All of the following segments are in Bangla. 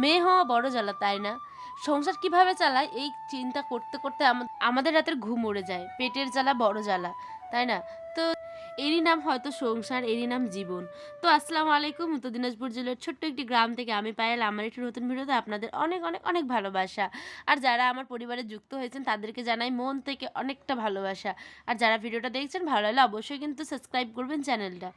মেয়ে হওয়া বড় জ্বালা, তাই না? সংসার কিভাবে চালায় এই চিন্তা করতে করতে আমাদের রাতের ঘুম উড়ে যায়। পেটের জ্বালা বড় জ্বালা, তাই না? তো এরই নাম হয়তো সংসার, এরই নাম জীবন। তো আসসালামু আলাইকুম। উত্তর দিনাজপুর জেলার ছোট্ট একটি গ্রাম থেকে আমি পায়েল। আমার একটি নতুন ভিডিওতে আপনাদের অনেক অনেক অনেক ভালোবাসা। আর যারা আমার পরিবারে যুক্ত হয়েছেন তাদেরকে জানাই মন থেকে অনেকটা ভালোবাসা। আর যারা ভিডিওটা দেখছেন ভালো লাগলে অবশ্যই কিন্তু সাবস্ক্রাইব করবেন চ্যানেলটা।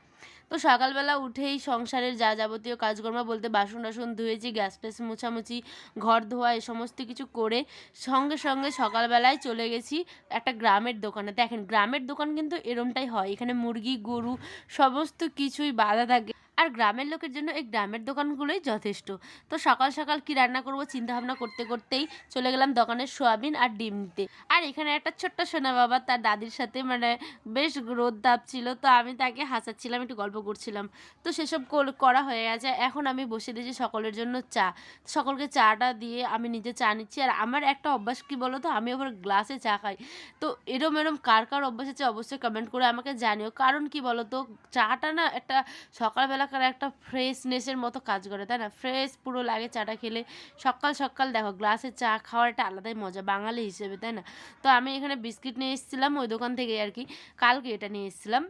তো সকালবেলা উঠেই সংসারের যা যাবতীয় কাজকর্ম বলতে বাসন টাসন ধুয়েছি, গ্যাস ট্যাস মোছামুছি, ঘর ধোয়া এই সমস্ত কিছু করে সঙ্গে সঙ্গে সকালবেলায় চলে গেছি একটা গ্রামের দোকানে। দেখেন গ্রামের দোকান কিন্তু এরমটাই হয়, এখানে মুরগি গরু সমস্ত কিছুই বাঁধা থাকে। আর গ্রামের লোকের জন্য এই গ্রামের দোকানগুলোই যথেষ্ট। তো সকাল সকাল কি রান্না করব চিন্তা ভাবনা করতে করতেই চলে গেলাম দোকানের সোয়াবিন আর ডিম নিতে। আর এখানে একটা ছোট্ট সোনা বাবা তার দাদির সাথে বেশ রোদ তাপ ছিল, তো আমি তাকে হাসাচ্ছিলাম, একটু গল্প করছিলাম। তো সেসব করা হয়ে গেছে। এখন আমি বসে দিয়েছি সকলের জন্য চা। সকলকে চাটা দিয়ে আমি নিজে চা নিচ্ছি। আর আমার একটা অভ্যাস কি বলো তো, আমি আবার গ্লাসে চা খাই। তো এরম এরম কার কার অভ্যাস আছে অবশ্যই কমেন্ট করে আমাকে জানিও। কারণ কি বলো তো, চাটা না একটা সকালবেলাকার একটা ফ্রেশনেসের মতো কাজ করে, তাই না? ফ্রেশ পুরো লাগে চাটা খেলে। সকাল সকাল দেখো গ্লাসে চা খাওয়ার একটা আলাদাই মজা বাঙালি হিসেবে, তাই না? তো আমি এখানে বিস্কিট নিয়ে এসেছিলাম ওই দোকান থেকে আর কি। কালকে এটা নিয়ে এসেছিলাম।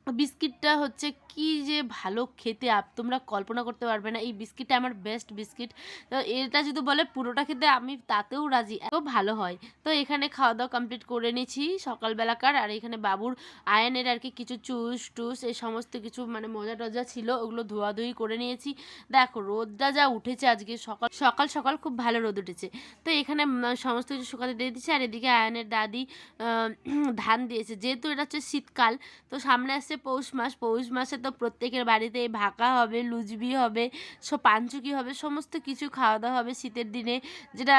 বিস্কিটটা হচ্ছে কি যে ভালো খেতে, তোমরা কল্পনা করতে পারবে না। এই বিস্কিটটা আমার বেস্ট বিস্কিট। তো এটা যদি বলে পুরোটা খেতে আমি তাতেও রাজি, এত ভালো হয়। তো এখানে খাওয়া দাওয়া কমপ্লিট করে নিয়েছি সকালবেলাকার। আর এখানে বাবুর আয়নের আর কি কিছু চুস টুস এই সমস্ত কিছু মজা টজা ছিল, ওগুলো ধোয়াধুয়ি করে নিয়েছি। দেখো রোদটা যা উঠেছে আজকে, সকাল সকাল সকাল খুব ভালো রোদ উঠেছে। তো এখানে সমস্ত কিছু শুকাতে দিয়ে দিচ্ছে। আর এদিকে আয়নের দাদি ধান দিয়েছে, যেহেতু এটা হচ্ছে শীতকাল। তো সামনে আসছে পৌষ মাস। পৌষ মাসে তো প্রত্যেকের বাড়িতে ভাকা হবে, লুচবি হবে, পানচুকি হবে, সমস্ত কিছু খাওয়া দাওয়া হবে শীতের দিনে, যেটা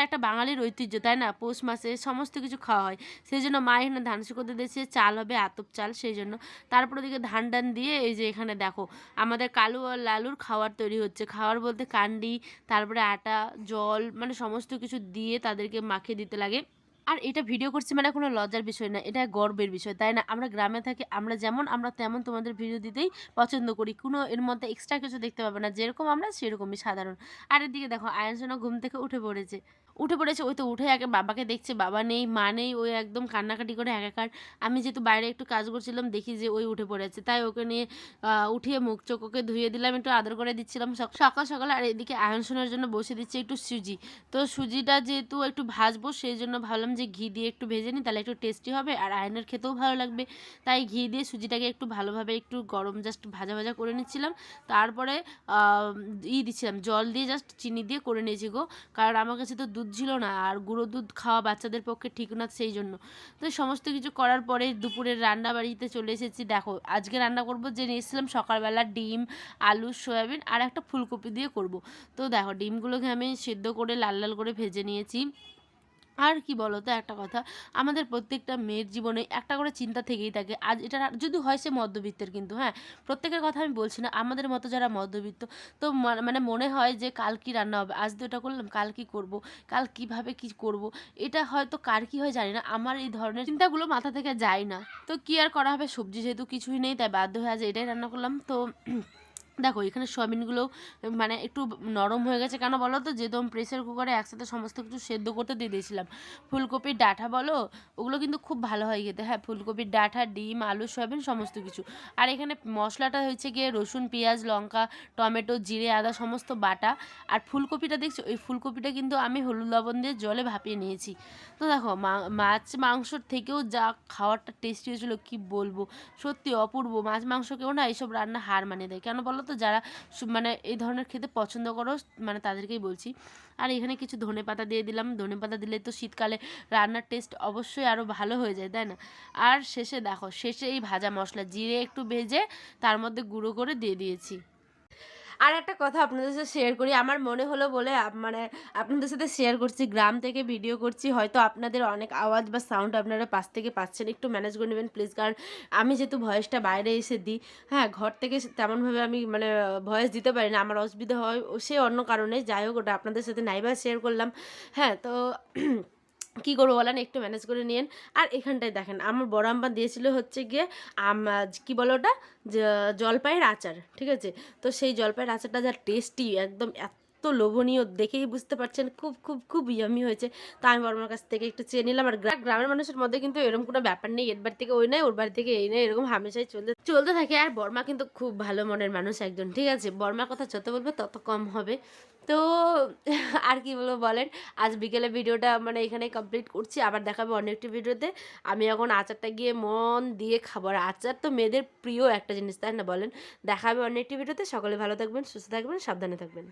একটা বাঙালির ঐতিহ্য, তাই না? পৌষ মাসে সমস্ত কিছু খাওয়া হয়। সেই জন্য মা এখানে ধান শুকোতে দিয়েছে, চাল হবে আতপ চাল, সেই জন্য। তারপর ওদিকে ধান টান দিয়ে এই যে এখানে দেখো আমাদের কালু আর লালুর খাওয়ার তৈরি হচ্ছে। খাওয়ার বলতে কান্ডি, তারপরে আটা, জল, সমস্ত কিছু দিয়ে তাদেরকে মাখিয়ে দিতে লাগে। আর এটা ভিডিও করছি কোনো লজ্জার বিষয় না, এটা গর্বের বিষয়, তাই না? আমরা গ্রামে থাকি, আমরা যেমন আমরা তেমন তোমাদের ভিডিও দিতেই পছন্দ করি। কোনো এর মধ্যে এক্সট্রা কিছু দেখতে পাবে না, যেরকম আমরা সেরকমই সাধারণ। আর এদিকে দেখো আয়নসোনা ঘুম থেকে উঠে পড়েছে। ওই তো উঠে আগে বাবাকে দেখছে, বাবা নেই, মা নেই, ওই একদম কান্নাকাটি করে একাকার। আমি যেহেতু বাইরে একটু কাজ করছিলাম দেখি যে ওই উঠে পড়েছে, তাই ওকে নিয়ে উঠিয়ে মুখ চোখ ওকে ধুয়ে দিলাম, একটু আদর করে দিচ্ছিলাম সকাল সকাল। আর এদিকে আয়নসোনার জন্য বসে দিচ্ছি একটু সুজি। তো সুজিটা যেহেতু একটু ভাজবো, সেই জন্য ভাবলাম যে ঘি দিয়ে একটু ভেজে নিই, তাহলে একটু টেস্টি হবে আর আয়নের খেতেও ভালো লাগবে। তাই ঘি দিয়ে সুজিটাকে একটু ভালোভাবে একটু গরম জাস্ট ভাজা ভাজা করে নিচ্ছিলাম। তারপরে দিচ্ছিলাম জল দিয়ে, জাস্ট চিনি দিয়ে করে নিয়েছি গো। কারণ আমার কাছে তো দুধ ছিল না, আর গুঁড়ো দুধ খাওয়া বাচ্চাদের পক্ষে ঠিক না, সেই জন্য। তো সমস্ত কিছু করার পরে দুপুরের রান্না বাড়িতে চলে এসেছি। দেখো আজকে রান্না করবো যে নিয়েছিলাম সকালবেলা ডিম, আলু, সয়াবিন আর একটা ফুলকপি দিয়ে করব। তো দেখো ডিমগুলোকে আমি সেদ্ধ করে লাল লাল করে ভেজে নিয়েছি। আর কি বলো তো একটা কথা, আমাদের প্রত্যেকটা মেয়ের জীবনে একটা করে চিন্তা থেকেই থাকে। আজ এটা যদি হয় সে মধ্যবিত্তের, কিন্তু হ্যাঁ প্রত্যেকের কথা আমি বলছি না, আমাদের মতো যারা মধ্যবিত্ত, তো মনে হয় যে কাল কি রান্না হবে, আজ তো এটা করলাম কাল কি করব, কাল কিভাবে কি করব। এটা হয়তো কার কি হয় জানি না, আমার এই ধরনের চিন্তাগুলো মাথা থেকে যায় না। তো কি আর করা হবে, সবজি যেহেতু কিছুই নেই তাই বাধ্য হয়ে আজ এটাই রান্না করলাম। তো দেখো এখানে সোয়াবিনগুলো একটু নরম হয়ে গেছে, কেন বলো তো, যেহেতু আমি প্রেসার কুকারে একসাথে সমস্ত কিছু সেদ্ধ করতে দিয়ে দিয়েছিলাম। ফুলকপির ডাঁটা বলো, ওগুলো কিন্তু খুব ভালো হয় খেতে। হ্যাঁ ফুলকপির ডাঁটা, ডিম, আলু, সয়াবিন সমস্ত কিছু। আর এখানে মশলাটা হচ্ছে গিয়ে রসুন, পেঁয়াজ, লঙ্কা, টমেটো, জিরে, আদা সমস্ত বাটা। আর ফুলকপিটা দেখছো, ওই ফুলকপিটা কিন্তু আমি হলুদ লবণ দিয়ে জলে ভাপিয়ে নিয়েছি। তো দেখো মাছ মাংসর থেকেও যা খাওয়ারটা টেস্টি হয়েছিল কি বলবো, সত্যি অপূর্ব। মাছ মাংসকেও না এইসব রান্না হার মানিয়ে দেয়। কেন বলো তো, যারা এই ধরনের খেতে পছন্দ করো তাদেরকেই বলছি। আর এখানে কিছু ধনেপাতা দিয়ে দিলাম, ধনেপাতা দিলে তো শীতকালে রান্নার টেস্ট অবশ্যই আরও ভালো হয়ে যায়, তাই না? আর শেষে দেখো, শেষে এই ভাজা মশলা জিরে একটু ভেজে তার মধ্যে গুঁড়ো করে দিয়ে দিয়েছি। আর একটা কথা আপনাদের সাথে শেয়ার করি, আমার মনে হলো বলে আপনাদের সাথে শেয়ার করছি। গ্রাম থেকে ভিডিও করছি, হয়তো আপনাদের অনেক আওয়াজ বা সাউন্ড আপনারা পাশ থেকে পাচ্ছেন, একটু ম্যানেজ করে নেবেন প্লিজ। কারণ আমি যেহেতু ভয়েসটা বাইরে এসে দিই, হ্যাঁ ঘর থেকে তেমনভাবে আমি ভয়েস দিতে পারি না, আমার অসুবিধা হয় সে অন্য কারণে। যাই হোক ওটা আপনাদের সাথে নাইবা শেয়ার করলাম। হ্যাঁ তো কী করবো বলেন, একটু ম্যানেজ করে নিয়েন। আর এখানটায় দেখেন আমার বড় আম্মা দিয়েছিল হচ্ছে গিয়ে কী বলো ওটা, জলপাইয়ের আচার, ঠিক আছে। তো সেই জলপাইয়ের আচারটা যা টেস্টি, একদম এত লোভনীয়, দেখেই বুঝতে পারছেন খুব খুব খুব ইয়ামি হয়েছে। তো আমি বড়মার কাছ থেকে একটু চেয়ে নিলাম। আর গ্রামের মানুষের মধ্যে কিন্তু এরকম কোনো ব্যাপার নেই, এর বাড়ি থেকে ওই নেয়, ওর বাড়ি থেকে এই নেয়, এরকম হামেশাই চলতে চলতে থাকে। আর বর্মা কিন্তু খুব ভালো মনের মানুষ একজন, ঠিক আছে। বর্মার কথা যত বলবে তত কম হবে। তো আর কি বলবো বলেন, আজ বিকেলে ভিডিওটা মানে এখানে কমপ্লিট করছি, আবার দেখাবে অন্য একটি ভিডিওতে। আমি এখন আচারটা গিয়ে মন দিয়ে খাবো। আর আচার তো মেয়েদের প্রিয় একটা জিনিস, তাই না বলেন। দেখাবে অন্য একটি ভিডিওতে। সকলে ভালো থাকবেন, সুস্থ থাকবেন, সাবধানে থাকবেন।